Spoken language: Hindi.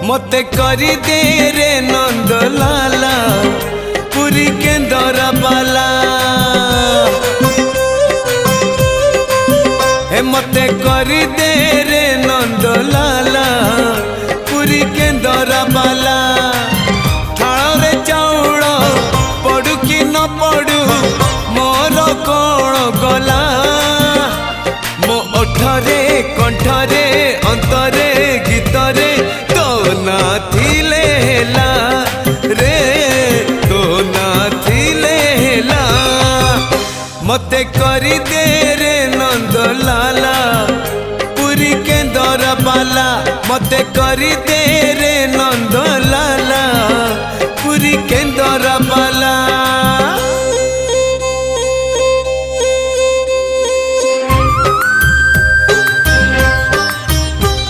मते करी दे रे नंद लाला पुरी केंदर बाला हे मते करी दे रे नंद लाला पुरी केंदर बाला थाल रे चाउल पड़ू कि न पड़ू मोर कौन गला मो ओठरे कंठरे अंतरे गीतरे तो ना थिले हेला रे तो ना थिले हेला मते करी दे रे नंद लाला पुरी केंदर बाला मते करी दे रे नंद लाला पुरी केंदर बाला।